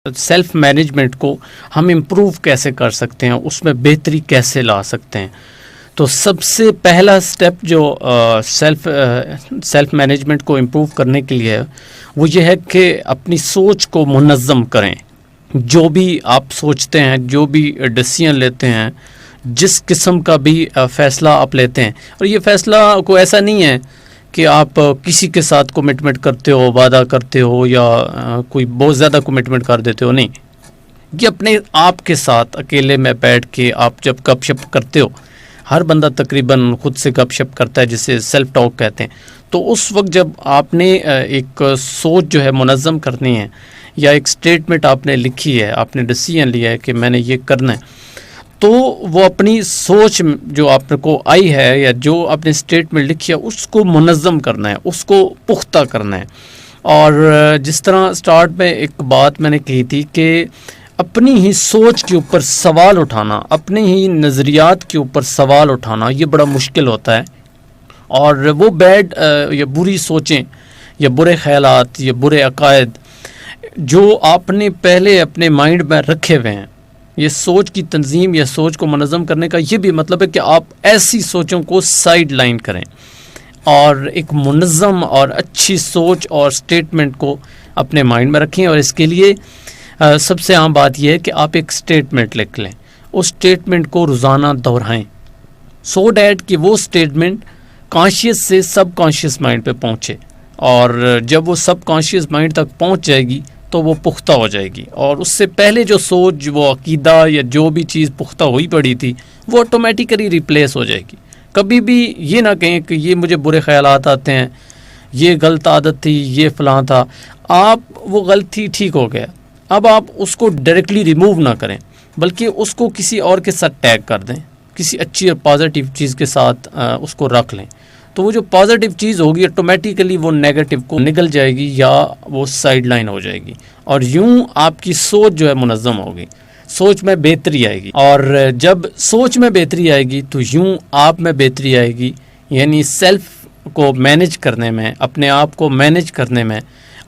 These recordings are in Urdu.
سیلف مینجمنٹ کو ہم امپروو کیسے کر سکتے ہیں، اس میں بہتری کیسے لا سکتے ہیں. تو سب سے پہلا سٹیپ جو سیلف مینجمنٹ کو امپروو کرنے کے لیے ہے وہ یہ ہے کہ اپنی سوچ کو منظم کریں. جو بھی آپ سوچتے ہیں، جو بھی ڈیسیژن لیتے ہیں، جس قسم کا بھی فیصلہ آپ لیتے ہیں، اور یہ فیصلہ کو ایسا نہیں ہے کہ آپ کسی کے ساتھ کمٹمنٹ کرتے ہو، وعدہ کرتے ہو یا کوئی بہت زیادہ کمٹمنٹ کر دیتے ہو، نہیں. یہ اپنے آپ کے ساتھ اکیلے میں بیٹھ کے آپ جب گپ شپ کرتے ہو، ہر بندہ تقریباً خود سے گپ شپ کرتا ہے جسے سیلف ٹاک کہتے ہیں. تو اس وقت جب آپ نے ایک سوچ جو ہے منظم کرنی ہے یا ایک سٹیٹمنٹ آپ نے لکھی ہے، آپ نے ڈیسیژن لیا ہے کہ میں نے یہ کرنا ہے، تو وہ اپنی سوچ جو آپ کو آئی ہے یا جو آپ نے سٹیٹمنٹ لکھی ہے اس کو منظم کرنا ہے، اس کو پختہ کرنا ہے. اور جس طرح سٹارٹ میں ایک بات میں نے کہی تھی کہ اپنی ہی سوچ کے اوپر سوال اٹھانا، اپنے ہی نظریات کے اوپر سوال اٹھانا یہ بڑا مشکل ہوتا ہے. اور وہ بیڈ یا بری سوچیں یا برے خیالات یا برے عقائد جو آپ نے پہلے اپنے مائنڈ میں رکھے ہوئے ہیں، یہ سوچ کی تنظیم یا سوچ کو منظم کرنے کا یہ بھی مطلب ہے کہ آپ ایسی سوچوں کو سائیڈ لائن کریں اور ایک منظم اور اچھی سوچ اور سٹیٹمنٹ کو اپنے مائنڈ میں رکھیں. اور اس کے لیے سب سے عام بات یہ ہے کہ آپ ایک سٹیٹمنٹ لکھ لیں، اس سٹیٹمنٹ کو روزانہ دہرائیں سو دیٹ کہ وہ سٹیٹمنٹ کانشیس سے سب کانشیس مائنڈ پہ پہنچے. اور جب وہ سب کانشیس مائنڈ تک پہنچ جائے گی تو وہ پختہ ہو جائے گی، اور اس سے پہلے جو سوچ، وہ عقیدہ یا جو بھی چیز پختہ ہوئی پڑی تھی وہ آٹومیٹیکلی ریپلیس ہو جائے گی. کبھی بھی یہ نہ کہیں کہ یہ مجھے برے خیالات آتے ہیں، یہ غلط عادت تھی، یہ فلاں تھا. آپ وہ غلط تھی، ٹھیک ہو گیا، اب آپ اس کو ڈائریکٹلی ریموو نہ کریں بلکہ اس کو کسی اور کے ساتھ ٹیگ کر دیں، کسی اچھی اور پازیٹیو چیز کے ساتھ اس کو رکھ لیں. تو وہ جو پازیٹیو چیز ہوگی آٹومیٹیکلی وہ نیگیٹو کو نگل جائے گی یا وہ سائیڈ لائن ہو جائے گی، اور یوں آپ کی سوچ جو ہے منظم ہوگی، سوچ میں بہتری آئے گی. اور جب سوچ میں بہتری آئے گی تو یوں آپ میں بہتری آئے گی. یعنی سیلف کو مینیج کرنے میں، اپنے آپ کو مینیج کرنے میں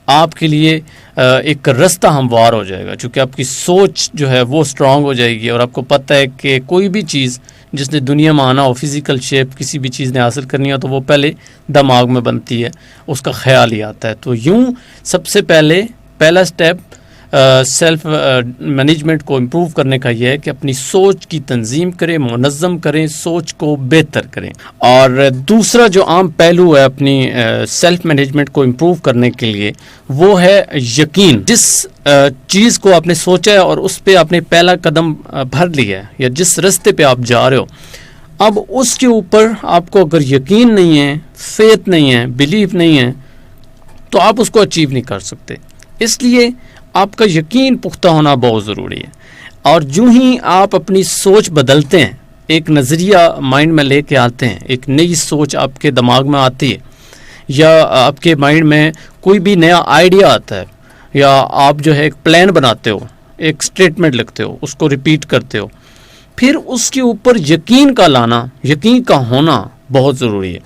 آپ کے لیے ایک رستہ ہموار ہو جائے گا، چونکہ آپ کی سوچ جو ہے وہ اسٹرانگ ہو جائے گی. اور آپ کو پتہ ہے کہ کوئی بھی چیز جس نے دنیا میں آنا ہو، فزیکل شیپ کسی بھی چیز نے حاصل کرنی ہو تو وہ پہلے دماغ میں بنتی ہے، اس کا خیال ہی آتا ہے. تو یوں سب سے پہلا سٹیپ سیلف مینجمنٹ کو امپروو کرنے کا یہ ہے کہ اپنی سوچ کی تنظیم کریں، منظم کریں، سوچ کو بہتر کریں. اور دوسرا جو عام پہلو ہے اپنی سیلف مینجمنٹ کو امپروو کرنے کے لیے وہ ہے یقین. جس چیز کو آپ نے سوچا ہے اور اس پہ آپ نے پہلا قدم بھر لیا ہے یا جس رستے پہ آپ جا رہے ہو، اب اس کے اوپر آپ کو اگر یقین نہیں ہے، فیتھ نہیں ہے، بلیف نہیں ہے تو آپ اس کو اچیو نہیں کر سکتے. اس لیے آپ کا یقین پختہ ہونا بہت ضروری ہے. اور جو ہی آپ اپنی سوچ بدلتے ہیں، ایک نظریہ مائنڈ میں لے کے آتے ہیں، ایک نئی سوچ آپ کے دماغ میں آتی ہے یا آپ کے مائنڈ میں کوئی بھی نیا آئیڈیا آتا ہے یا آپ جو ہے ایک پلان بناتے ہو، ایک سٹیٹمنٹ لکھتے ہو، اس کو ریپیٹ کرتے ہو، پھر اس کے اوپر یقین کا لانا، یقین کا ہونا بہت ضروری ہے.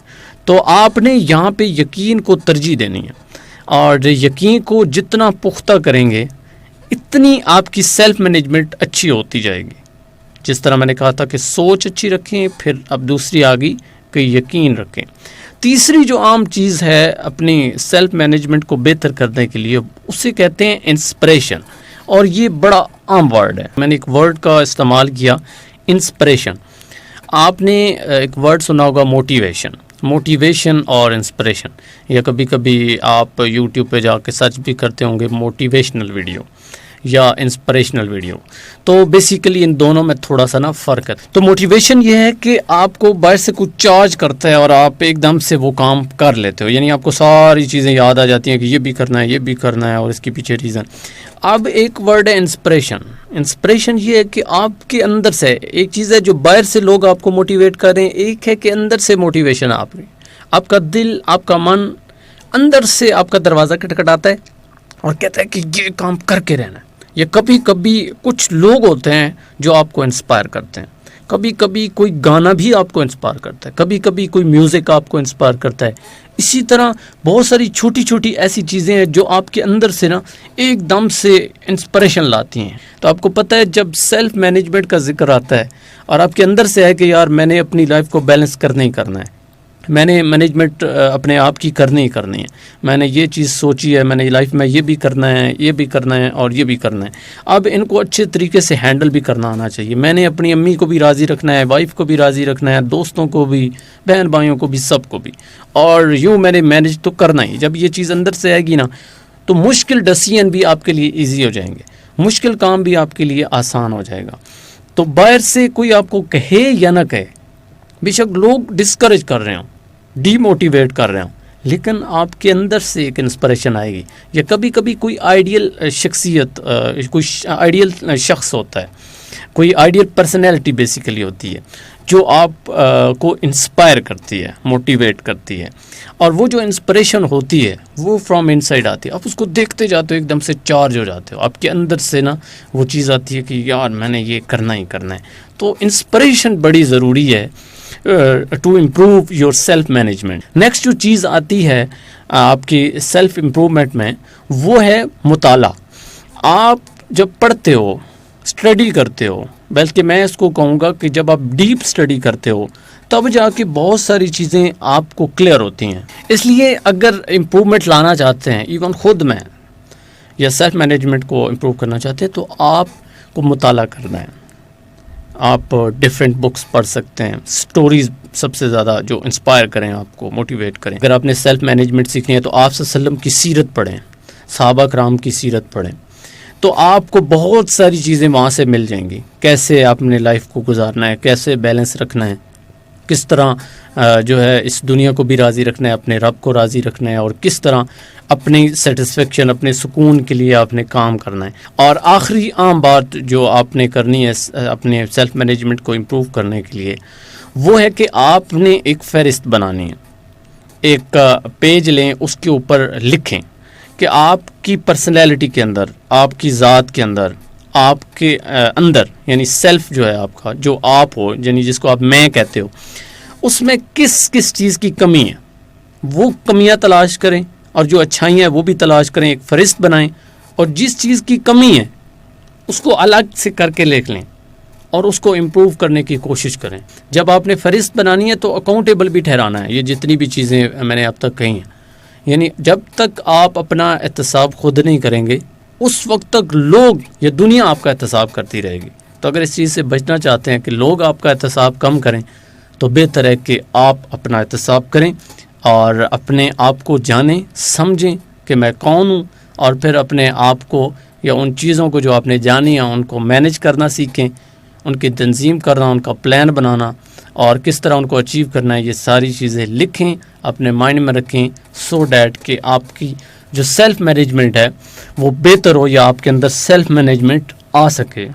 تو آپ نے یہاں پہ یقین کو ترجیح دینی ہے، اور یقین کو جتنا پختہ کریں گے اتنی آپ کی سیلف مینجمنٹ اچھی ہوتی جائے گی. جس طرح میں نے کہا تھا کہ سوچ اچھی رکھیں، پھر اب دوسری آگئی کہ یقین رکھیں. تیسری جو عام چیز ہے اپنی سیلف مینجمنٹ کو بہتر کرنے کے لیے اسے کہتے ہیں انسپریشن. اور یہ بڑا عام ورڈ ہے، میں نے ایک ورڈ کا استعمال کیا، انسپریشن. آپ نے ایک ورڈ سنا ہوگا موٹیویشن اور انسپریشن، یا کبھی کبھی آپ یوٹیوب پہ جا کے سرچ بھی کرتے ہوں گے موٹیویشنل ویڈیو یا انسپریشنل ویڈیو. تو بیسیکلی ان دونوں میں تھوڑا سا نا فرق ہے. تو موٹیویشن یہ ہے کہ آپ کو باہر سے کچھ چارج کرتا ہے اور آپ ایک دم سے وہ کام کر لیتے ہو، یعنی آپ کو ساری چیزیں یاد آ جاتی ہیں کہ یہ بھی کرنا ہے، یہ بھی کرنا ہے، اور اس کے پیچھے ریزن. اب ایک ورڈ ہے انسپریشن یہ ہے کہ آپ کے اندر سے ایک چیز ہے جو باہر سے لوگ آپ کو موٹیویٹ کر رہے ہیں، ایک ہے کہ اندر سے موٹیویشن آپ کا دل، آپ کا من اندر سے آپ کا دروازہ کھٹکھٹاتا ہے اور کہتا ہے کہ یہ کام کر کے رہنا ہے. یا کبھی کبھی کچھ لوگ ہوتے ہیں جو آپ کو انسپائر کرتے ہیں، کبھی کبھی کوئی گانا بھی آپ کو انسپائر کرتا ہے، کبھی کبھی کوئی میوزک آپ کو انسپائر کرتا ہے. اسی طرح بہت ساری چھوٹی چھوٹی ایسی چیزیں ہیں جو آپ کے اندر سے نا ایک دم سے انسپریشن لاتی ہیں. تو آپ کو پتہ ہے جب سیلف مینجمنٹ کا ذکر آتا ہے اور آپ کے اندر سے ہے کہ یار میں نے اپنی لائف کو بیلنس کرنا ہی کرنا ہے, میں نے مینجمنٹ اپنے آپ کی کرنی ہی کرنی ہے, میں نے یہ چیز سوچی ہے, میں نے لائف میں یہ بھی کرنا ہے, یہ بھی کرنا ہے اور یہ بھی کرنا ہے. اب ان کو اچھے طریقے سے ہینڈل بھی کرنا آنا چاہیے. میں نے اپنی امی کو بھی راضی رکھنا ہے, وائف کو بھی راضی رکھنا ہے, دوستوں کو بھی, بہن بھائیوں کو بھی, سب کو بھی, اور یوں میں نے مینج تو کرنا ہی. جب یہ چیز اندر سے آئے گی نا تو مشکل ڈیسیژن بھی آپ کے لیے ایزی ہو جائیں گے, مشکل کام بھی آپ کے لیے آسان ہو جائے گا. تو باہر سے کوئی آپ کو کہے یا نہ کہے, بے شک لوگ ڈسکریج کر رہے ہوں, ڈی موٹیویٹ کر رہے ہوں, لیکن آپ کے اندر سے ایک انسپریشن آئے گی. یا کبھی کبھی کوئی آئیڈیل شخصیت, کوئی آئیڈیل شخص ہوتا ہے, کوئی آئیڈیل پرسنالٹی بیسیکلی ہوتی ہے جو آپ کو انسپائر کرتی ہے, موٹیویٹ کرتی ہے, اور وہ جو انسپریشن ہوتی ہے وہ فرام ان سائڈ آتی ہے. آپ اس کو دیکھتے جاتے ہو, ایک دم سے چارج ہو جاتے ہو, آپ کے اندر سے نا وہ چیز آتی ہے کہ یار میں نے یہ کرنا ہی کرنا ہے. تو انسپریشن بڑی ضروری ہے to improve your self management. Next جو چیز آتی ہے آپ کی سیلف امپروومنٹ میں وہ ہے مطالعہ. آپ جب پڑھتے ہو, اسٹڈی کرتے ہو, بلکہ میں اس کو کہوں گا کہ جب آپ ڈیپ اسٹڈی کرتے ہو تب جا کے بہت ساری چیزیں آپ کو کلیئر ہوتی ہیں. اس لیے اگر امپروومنٹ لانا چاہتے ہیں, ایون خود میں یا سیلف مینجمنٹ کو امپروو کرنا چاہتے ہیں, تو آپ کو مطالعہ کرنا ہے. آپ ڈفرینٹ بکس پڑھ سکتے ہیں, سٹوریز سب سے زیادہ جو انسپائر کریں, آپ کو موٹیویٹ کریں. اگر آپ نے سیلف مینجمنٹ سیکھنی ہے تو آپ صلی اللہ علیہ وسلم کی سیرت پڑھیں, صحابہ کرام کی سیرت پڑھیں, تو آپ کو بہت ساری چیزیں وہاں سے مل جائیں گی. کیسے آپ نے لائف کو گزارنا ہے, کیسے بیلنس رکھنا ہے, کس طرح جو ہے اس دنیا کو بھی راضی رکھنا ہے, اپنے رب کو راضی رکھنا ہے, اور کس طرح اپنی سیٹسفیکشن, اپنے سکون کے لیے آپ نے کام کرنا ہے. اور آخری عام بات جو آپ نے کرنی ہے اپنے سیلف مینجمنٹ کو امپروو کرنے کے لیے, وہ ہے کہ آپ نے ایک فہرست بنانی ہے. ایک پیج لیں, اس کے اوپر لکھیں کہ آپ کی پرسنالٹی کے اندر, آپ کی ذات کے اندر, آپ کے اندر, یعنی سیلف جو ہے آپ کا, جو آپ ہو, یعنی جس کو آپ میں کہتے ہو, اس میں کس کس چیز کی کمی ہے وہ کمیاں تلاش کریں, اور جو اچھائیاں ہیں وہ بھی تلاش کریں. ایک فہرست بنائیں اور جس چیز کی کمی ہے اس کو الگ سے کر کے لکھ لیں اور اس کو امپروو کرنے کی کوشش کریں. جب آپ نے فہرست بنانی ہے تو اکاؤنٹیبل بھی ٹھہرانا ہے. یہ جتنی بھی چیزیں میں نے اب تک کہی ہیں, یعنی جب تک آپ اپنا احتساب خود نہیں کریں گے اس وقت تک لوگ یا دنیا آپ کا احتساب کرتی رہے گی. تو اگر اس چیز سے بچنا چاہتے ہیں کہ لوگ آپ کا احتساب کم کریں, تو بہتر ہے کہ آپ اپنا احتساب کریں اور اپنے آپ کو جانیں, سمجھیں کہ میں کون ہوں, اور پھر اپنے آپ کو یا ان چیزوں کو جو آپ نے جانی ہیں ان کو مینج کرنا سیکھیں, ان کی تنظیم کرنا, ان کا پلان بنانا اور کس طرح ان کو اچیو کرنا ہے. یہ ساری چیزیں لکھیں, اپنے مائنڈ میں رکھیں, سو دیٹ کہ آپ کی جو سیلف مینجمنٹ ہے وہ بہتر ہو, یا آپ کے اندر سیلف مینجمنٹ آ سکے.